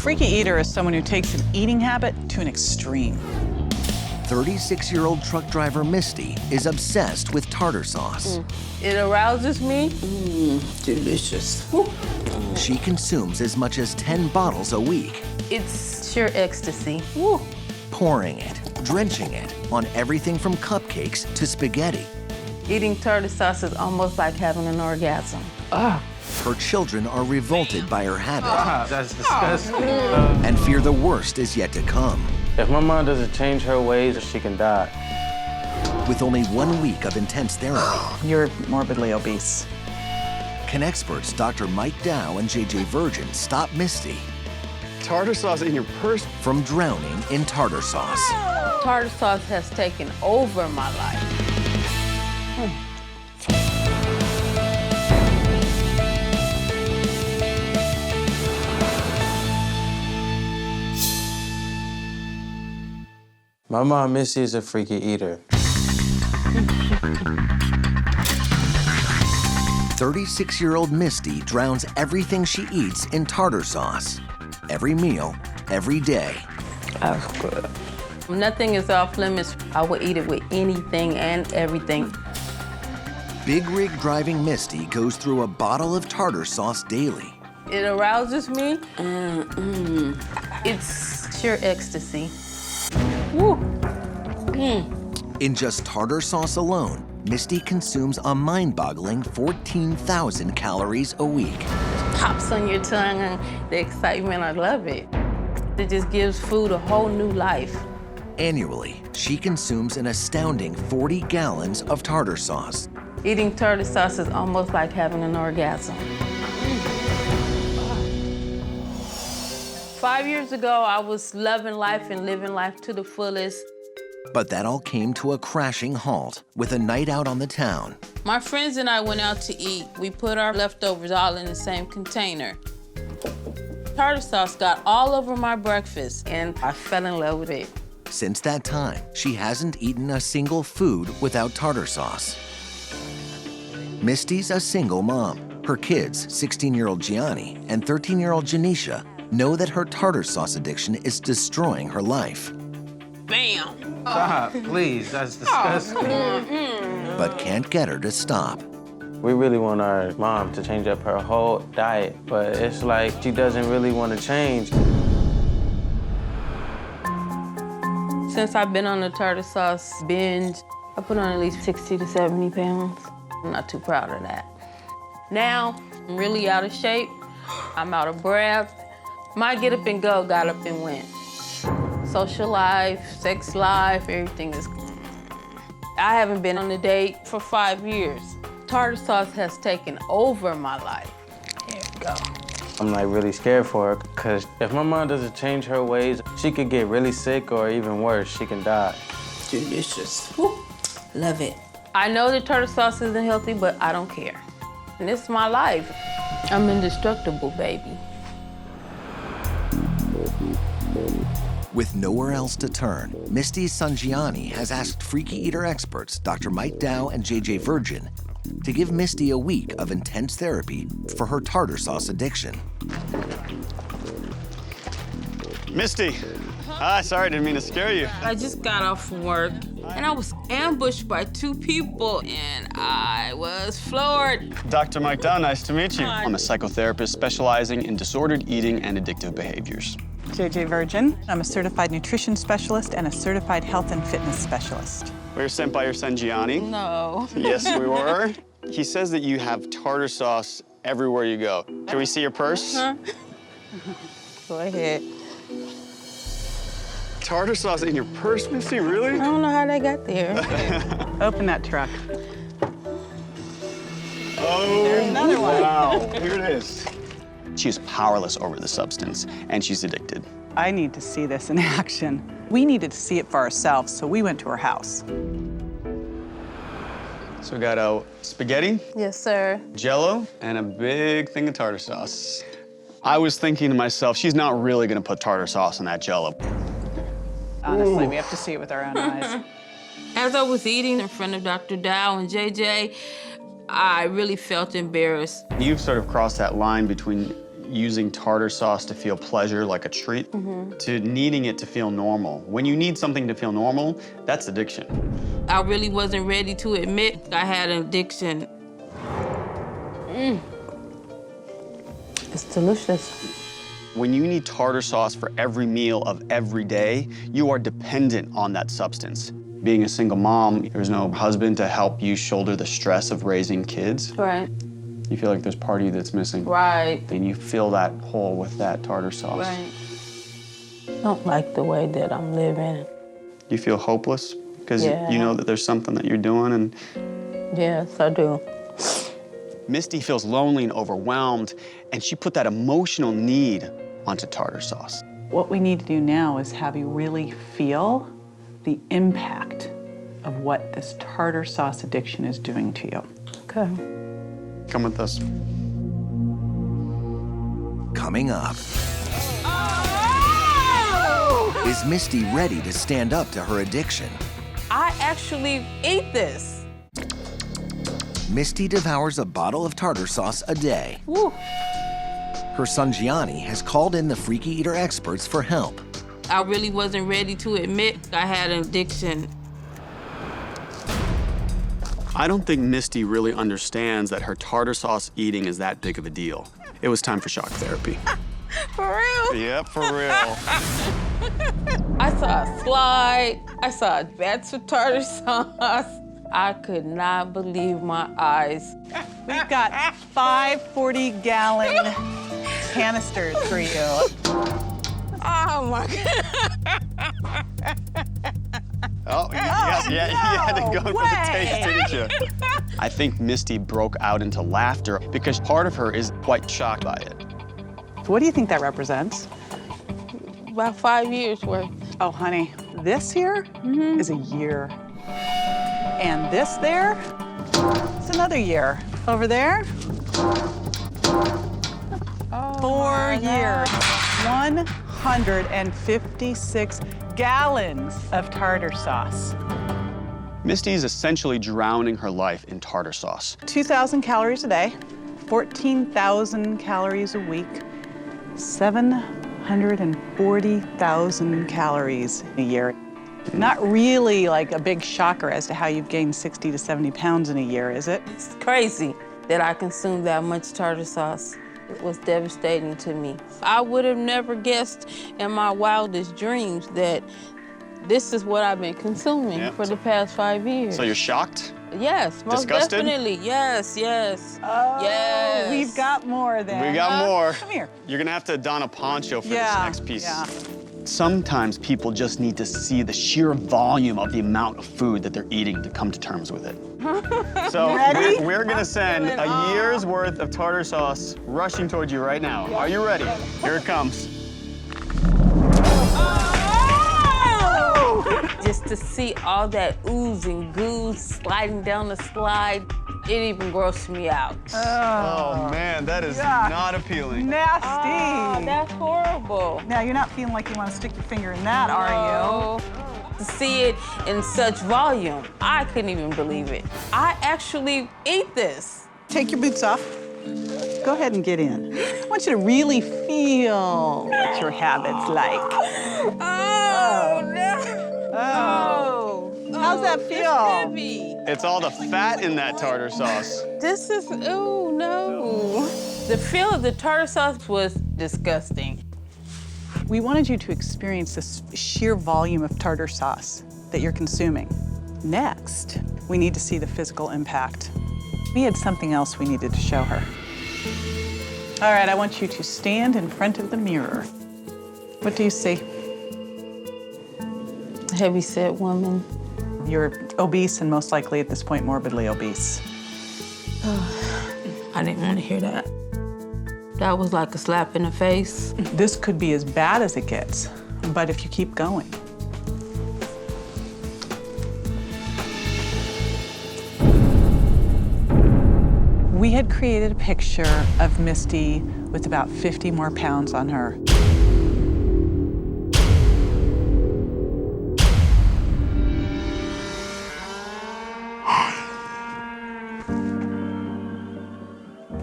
freaky eater is someone who takes an eating habit to an extreme. 36-year-old truck driver Misty is obsessed with tartar sauce. It arouses me. Delicious. She consumes as much as 10 bottles a week. It's sheer ecstasy. Pouring it, drenching it on everything from cupcakes to spaghetti. Eating tartar sauce is almost like having an orgasm. Her children are revolted by her habit That's disgusting. and fear the worst is yet to come. If my mom doesn't change her ways, she can die. With only 1 week of intense therapy, You're morbidly obese. can experts Dr. Mike Dow and JJ Virgin stop Misty Tartar sauce in your purse? from drowning in tartar sauce? Tartar sauce has taken over my life. My mom, Missy, is a freaky eater. 36-year-old Misty drowns everything she eats in tartar sauce. Every meal, every day. That's good. Nothing is off limits. I would eat it with anything and everything. Big rig driving Misty goes through a bottle of tartar sauce daily. It arouses me. It's sheer ecstasy. Woo. In just tartar sauce alone, Misty consumes a mind-boggling 14,000 calories a week. Pops on your tongue and the excitement, I love it. It just gives food a whole new life. Annually, she consumes an astounding 40 gallons of tartar sauce. Eating tartar sauce is almost like having an orgasm. 5 years ago, I was loving life and living life to the fullest. But that all came to a crashing halt with a night out on the town. My friends and I went out to eat. We put our leftovers all in the same container. Tartar sauce got all over my breakfast, and I fell in love with it. Since that time, she hasn't eaten a single food without tartar sauce. Misty's a single mom. Her kids, 16-year-old Gianni and 13-year-old Janisha, know that her tartar sauce addiction is destroying her life. Bam! Stop, please, that's disgusting. But can't get her to stop. We really want our mom to change up her whole diet, but it's like she doesn't really want to change. Since I've been on the tartar sauce binge, I put on at least 60 to 70 pounds. I'm not too proud of that. Now, I'm really out of shape. I'm out of breath. My get up and go got up and went. Social life, sex life, everything is... I haven't been on a date for 5 years. Tartar sauce has taken over my life. There we go. I'm like really scared for her, because if my mom doesn't change her ways, she could get really sick or even worse, she can die. Delicious. Woo. Love it. I know that tartar sauce isn't healthy, but I don't care. And this is my life. I'm indestructible, baby. With nowhere else to turn, Misty's son Gianni has asked freaky eater experts Dr. Mike Dow and JJ Virgin to give Misty a week of intense therapy for her tartar sauce addiction. Misty. Hi, sorry, didn't mean to scare you. I just got off from work, and I was ambushed by 2 people, and I was floored. Dr. Mike Dow, nice to meet you. I'm a psychotherapist specializing in disordered eating and addictive behaviors. JJ Virgin. I'm a certified nutrition specialist and a certified health and fitness specialist. We were sent by your son, Gianni. No. Yes, we were. He says that you have tartar sauce everywhere you go. Can we see your purse? Huh? Go ahead. Tartar sauce in your purse, Misty, really? I don't know how they got there. Open that truck. Oh, There's another one. wow, here it is. She is powerless over the substance, and she's addicted. I need to see this in action. We needed to see it for ourselves, so we went to her house. So we got spaghetti, Yes, sir. Jell-O, and a big thing of tartar sauce. I was thinking to myself, she's not really gonna put tartar sauce in that Jell-O. Honestly, we have to see it with our own eyes. As I was eating in front of Dr. Dow and JJ, I really felt embarrassed. You've sort of crossed that line between using tartar sauce to feel pleasure like a treat to needing it to feel normal. When you need something to feel normal, that's addiction. I really wasn't ready to admit I had an addiction. It's delicious. When you need tartar sauce for every meal of every day, you are dependent on that substance. Being a single mom, there's no husband to help you shoulder the stress of raising kids. Right. You feel like there's part of you that's missing. Right. And you fill that hole with that tartar sauce. Right. I don't like the way that I'm living. You feel hopeless because Yeah. you know that there's something that you're doing, and Yes, I do. Misty feels lonely and overwhelmed, and she put that emotional need onto tartar sauce. What we need to do now is have you really feel the impact of what this tartar sauce addiction is doing to you. Okay. Come with us. Coming up. Is Misty ready to stand up to her addiction? I actually ate this. Misty devours a bottle of tartar sauce a day. Woo. Her son Gianni has called in the freaky eater experts for help. I really wasn't ready to admit I had an addiction. I don't think Misty really understands that her tartar sauce eating is that big of a deal. It was time for shock therapy. For real? Yep, for real. I saw a slide. I saw a batch of tartar sauce. I could not believe my eyes. We've got 5 40-gallon canisters for you. Oh my God. Oh, you had to go for the taste, didn't you? I think Misty broke out into laughter because part of her is quite shocked by it. What do you think that represents? About 5 years worth. Oh, honey, this here is a year. And this there is another year. Over there, 4 years. 156 gallons of tartar sauce. Misty is essentially drowning her life in tartar sauce. 2,000 calories a day, 14,000 calories a week, 740,000 calories a year. Not really like a big shocker as to how you've gained 60 to 70 pounds in a year, is it? It's crazy that I consumed that much tartar sauce. It was devastating to me. I would have never guessed in my wildest dreams that this is what I've been consuming for the past 5 years. So you're shocked? Yes, most Disgusted? definitely. Yes, yes. Oh, yes. we've got more then. We got more. Come here. You're gonna have to don a poncho for this Yeah, next piece. yeah. Sometimes people just need to see the sheer volume of the amount of food that they're eating to come to terms with it. So Ready? we're gonna send feeling a year's worth of tartar sauce rushing towards you right now. Are you ready? Here it comes. Just to see all that ooze and goo sliding down the slide, it even grossed me out. Oh man, that is not appealing. Nasty. Oh, that's horrible. Now, you're not feeling like you want to stick your finger in that, are No. To see it in such volume, I couldn't even believe it. I actually ate this. you? Take your boots off. Go ahead and get in. I want you to really feel what your habit's like. Oh, no. Oh. How's that It's feel? heavy. It's all the fat in that tartar sauce. This is, oh, no. The feel of the tartar sauce was disgusting. We wanted you to experience this sheer volume of tartar sauce that you're consuming. Next, we need to see the physical impact. We had something else we needed to show her. All right, I want you to stand in front of the mirror. What do you see? Heavy-set woman. You're obese and most likely at this point morbidly obese. I didn't want to hear that. That was like a slap in the face. This could be as bad as it gets, but if you keep going. We had created a picture of Misty with about 50 more pounds on her.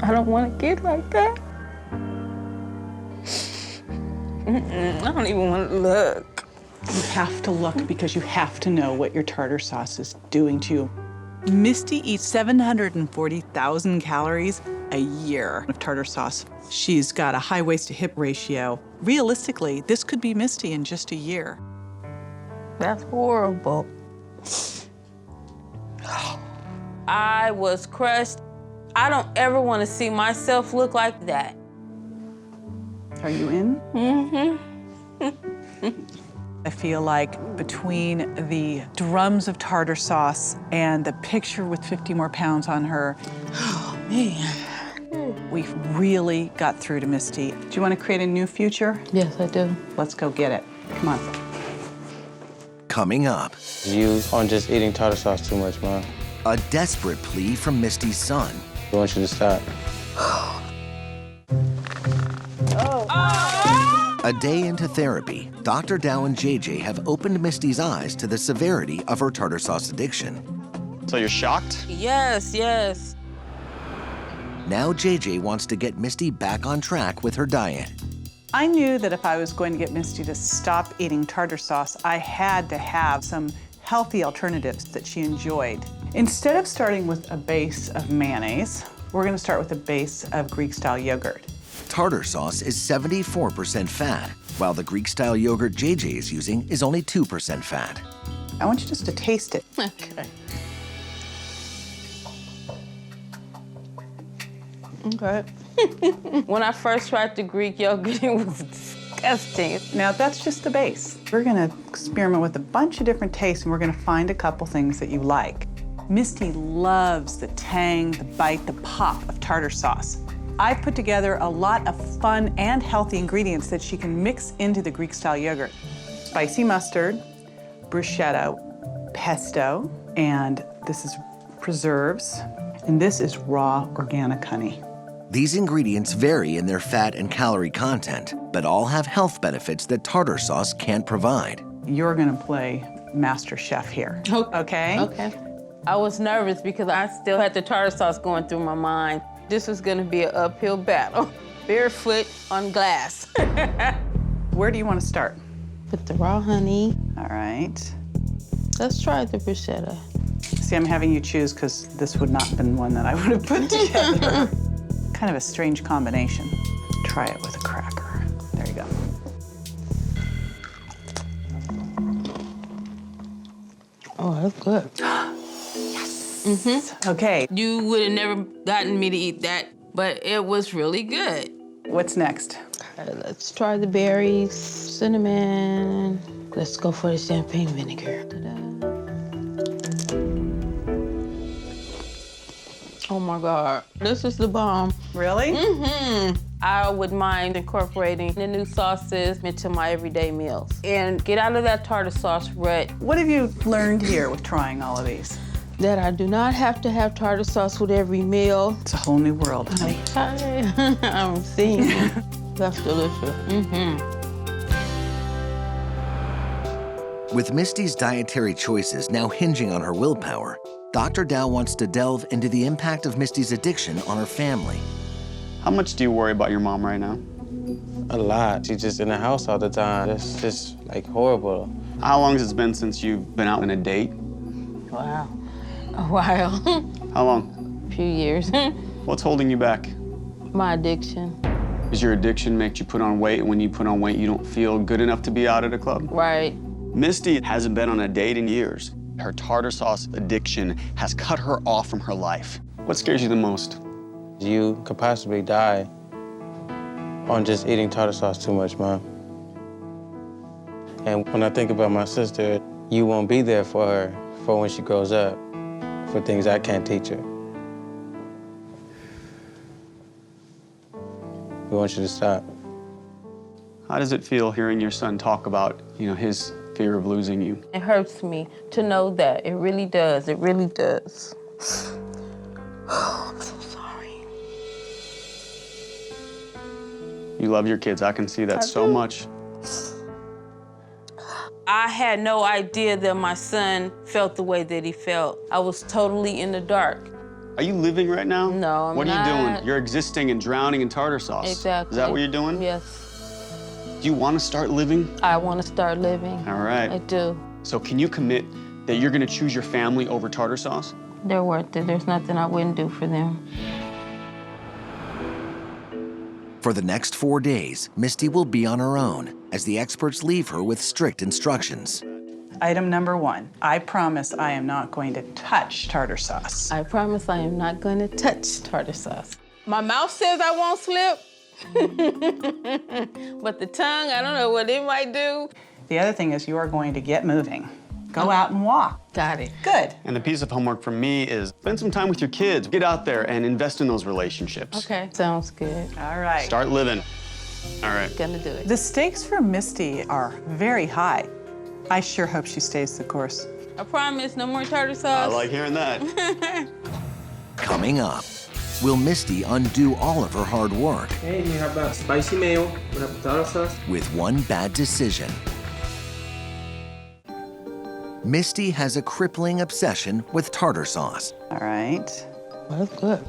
I don't want to get like that. I don't even want to look. You have to look because you have to know what your tartar sauce is doing to you. Misty eats 740,000 calories a year of tartar sauce. She's got a high waist to hip ratio. Realistically, this could be Misty in just a year. That's horrible. I was crushed. I don't ever want to see myself look like that. Are you in? Mm-hmm. I feel like between the drums of tartar sauce and the picture with 50 more pounds on her, Oh, man. we've really got through to Misty. Do you want to create a new future? Yes, I do. Let's go get it. Come on. Coming up, You on just eating tartar sauce too much, Mom. a desperate plea from Misty's son. I want you to stop. A day into therapy, Dr. Dow and JJ have opened Misty's eyes to the severity of her tartar sauce addiction. So you're shocked? Yes, yes. Now JJ wants to get Misty back on track with her diet. I knew that if I was going to get Misty to stop eating tartar sauce, I had to have some healthy alternatives that she enjoyed. Instead of starting with a base of mayonnaise, we're going to start with a base of Greek-style yogurt. Tartar sauce is 74% fat, while the Greek-style yogurt JJ is using is only 2% fat. I want you just to taste it. Okay. Okay. When I first tried the Greek yogurt, it was disgusting. Now, that's just the base. We're gonna experiment with a bunch of different tastes, and we're gonna find a couple things that you like. Misty loves the tang, the bite, the pop of tartar sauce. I put together a lot of fun and healthy ingredients that she can mix into the Greek-style yogurt. Spicy mustard, bruschetta, pesto, and this is preserves, and this is raw organic honey. These ingredients vary in their fat and calorie content, but all have health benefits that tartar sauce can't provide. You're gonna play master chef here, okay? Okay. I was nervous because I still had the tartar sauce going through my mind. This was gonna be an uphill battle. Barefoot on glass. Where do you want to start? With the raw honey. All right. Let's try the bruschetta. See, I'm having you choose because this would not have been one that I would have put together. Kind of a strange combination. Try it with a cracker. There you go. Oh, that's good. Okay, You would have never gotten me to eat that, but it was really good. what's next? Okay, let's try the berries, cinnamon. Let's go for the champagne vinegar. Ta-da. Oh my God, this is the bomb. Really? I would mind incorporating the new sauces into my everyday meals and get out of that tartar sauce rut. What have you learned here with trying all of these? That I do not have to have tartar sauce with every meal. It's a whole new world, honey. I'm seeing it. That's delicious. With Misty's dietary choices now hinging on her willpower, Dr. Dow wants to delve into the impact of Misty's addiction on her family. How much do you worry about your mom right now? A lot. She's just in the house all the time. It's just like horrible. How long has it been since you've been out on a date? Wow. A while. How long? A few years. What's holding you back? My addiction. Does your addiction make you put on weight, and when you put on weight, you don't feel good enough to be out at a club? Right. Misty hasn't been on a date in years. Her tartar sauce addiction has cut her off from her life. What scares you the most? You could possibly die on just eating tartar sauce too much, Mom. And when I think about my sister, you won't be there for her for when she grows up, for things I can't teach her. We want you to stop. How does it feel hearing your son talk about, his fear of losing you? It hurts me to know that. It really does. It really does. I'm so sorry. You love your kids. I can see that so much. I had no idea that my son felt the way that he felt. I was totally in the dark. Are you living right now? No, I'm What are you not. doing? You're existing and drowning in tartar sauce. Exactly. Is that what you're doing? Yes. Do you want to start living? I want to start living. All right. I do. So can you commit that you're going to choose your family over tartar sauce? They're worth it. There's nothing I wouldn't do for them. For the next 4 days, Misty will be on her own as the experts leave her with strict instructions. Item number 1, I promise I am not going to touch tartar sauce. I promise I am not going to touch tartar sauce. My mouth says I won't slip, but the tongue, I don't know what it might do. The other thing is you are going to get moving. Go out and walk. Got it. Good. And the piece of homework from me is spend some time with your kids. Get out there and invest in those relationships. Okay, sounds good. All right. Start living. All right. Gonna do it. The stakes for Misty are very high. I sure hope she stays the course. I promise, no more tartar I sauce. like hearing that. Coming up, will Misty undo all of her hard work Okay, you have a spicy mayo, we have tartar sauce. with one bad decision? Misty has a crippling obsession with tartar sauce, All right. That's good.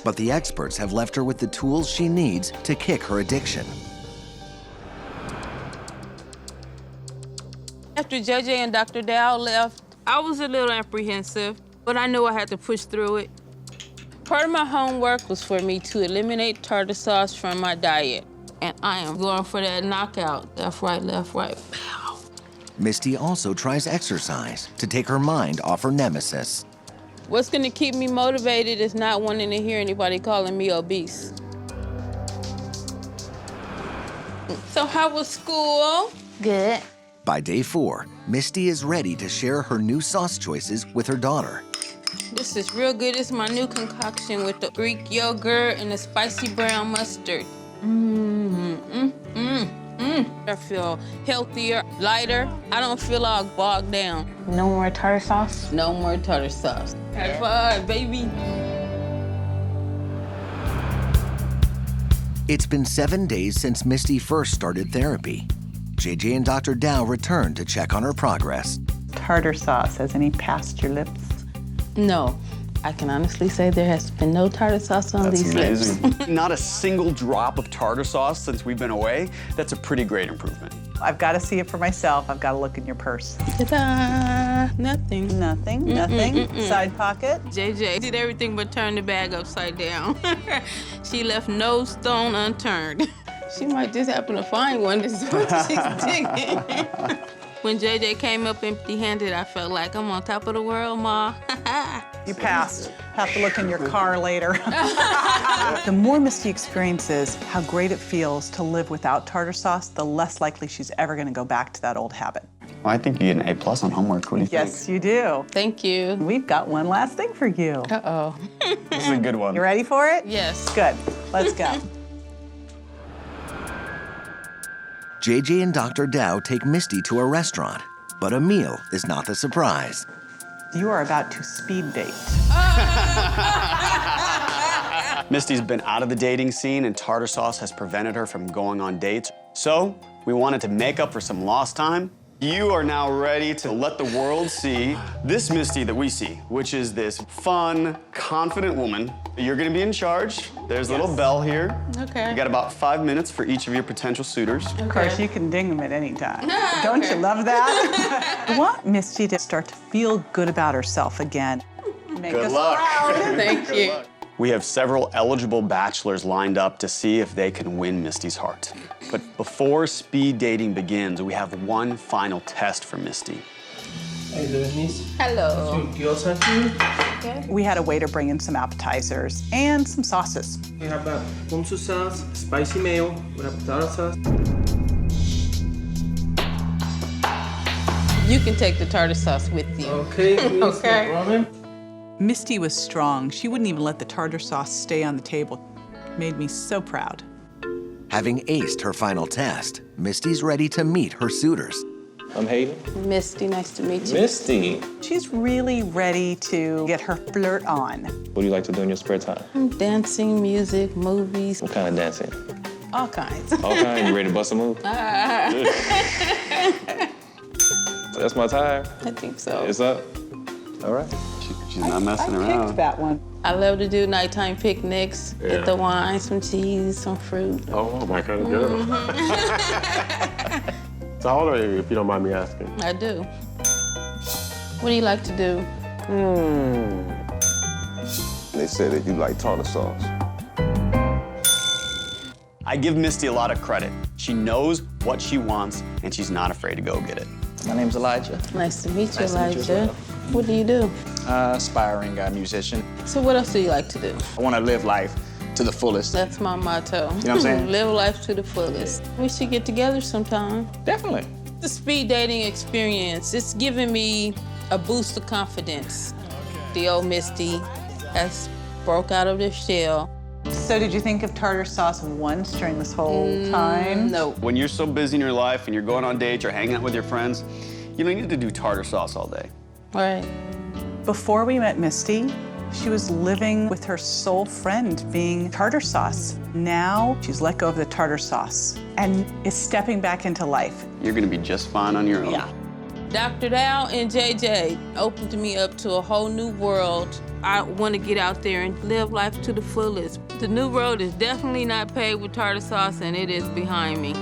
but the experts have left her with the tools she needs to kick her addiction. After JJ and Dr. Dow left, I was a little apprehensive, but I knew I had to push through it. Part of my homework was for me to eliminate tartar sauce from my diet, and I am going for that knockout. Left, right, left, right. Pow. Misty also tries exercise to take her mind off her nemesis. What's gonna keep me motivated is not wanting to hear anybody calling me obese. So how was school? Good. By day 4, Misty is ready to share her new sauce choices with her daughter. This is real good. It's my new concoction with the Greek yogurt and the spicy brown mustard. I feel healthier, lighter. I don't feel all bogged down. No more tartar sauce? No more tartar sauce. High five, baby. It's been 7 days since Misty first started therapy. JJ and Dr. Dow returned to check on her progress. Tartar sauce, has any passed your lips? No, I can honestly say there has been no tartar sauce on these lips. Not a single drop of tartar sauce since we've been away. That's a pretty great improvement. I've got to see it for myself. I've got to look in your purse. Ta-da! Nothing. Nothing, nothing. Side pocket. JJ did everything but turn the bag upside down. She left no stone unturned. She might just happen to find one. This is what she's digging. When JJ came up empty-handed, I felt like I'm on top of the world, Ma. You passed. Have to look in your car later. The more Misty experiences how great it feels to live without tartar sauce, the less likely she's ever going to go back to that old habit. Well, I think you get an A+ on homework. What do you Yes, you do. Thank you. We've got one last thing for you. Uh-oh. think? This is a good one. You ready for it? Yes. Good. Let's go. JJ and Dr. Dow take Misty to a restaurant, but a meal is not the surprise. You are about to speed date. Misty's been out of the dating scene and tartar sauce has prevented her from going on dates. So we wanted to make up for some lost time. You are now ready to let the world see this Misty that we see, which is this fun, confident woman. You're gonna be in charge. There's a little bell here. Okay. You got about 5 minutes for each of your potential suitors. Of course, you can ding them at any time. Don't you love that? I want Misty to start to feel good about herself again. Make Good us luck. proud. Thank you. We have several eligible bachelors lined up to see if they can win Misty's heart. But before speed dating begins, we have one final test for Misty. How you doing, niece? Hello. Some gyoza here. We had a waiter bring in some appetizers and some sauces. We have a ponzu sauce, spicy mayo, we have tartar sauce. You can take the tartar sauce with you. Okay, niece, Okay. no problem. Misty was strong. She wouldn't even let the tartar sauce stay on the table. Made me so proud. Having aced her final test, Misty's ready to meet her suitors. I'm Hayden. Misty, nice to meet you. Misty, She's really ready to get her flirt on. what do you like to do in your spare time? Dancing, music, movies, What kind of dancing? all kinds. Okay, you ready to bust a move? That's my time. I think so. It's up. All right. She's not messing I around. picked that one. I love to do nighttime picnics, get the wine, some cheese, some fruit. Oh, my kind of girl. So how old are you, if you don't mind me asking? I do. What do you like to do? They say that you like tartar sauce. I give Misty a lot of credit. She knows what she wants, and she's not afraid to go get it. My name's Elijah. Nice to meet you, Nice to meet you as Elijah. well. What do you do? Aspiring musician. So what else do you like to do? I want to live life to the fullest. That's my motto. You know what I'm saying? Live life to the fullest. We should get together sometime. Definitely. The speed dating experience, it's given me a boost of confidence. The old Misty has broke out of their shell. So did you think of tartar sauce once during this whole time? No. When you're so busy in your life and you're going on dates or hanging out with your friends, you don't need to do tartar sauce all day. Right. Before we met Misty, she was living with her sole friend being tartar sauce. Now she's let go of the tartar sauce and is stepping back into life. You're gonna be just fine on your own. Yeah. Dr. Dow and JJ opened me up to a whole new world. I want to get out there and live life to the fullest. The new road is definitely not paved with tartar sauce, and it is behind me.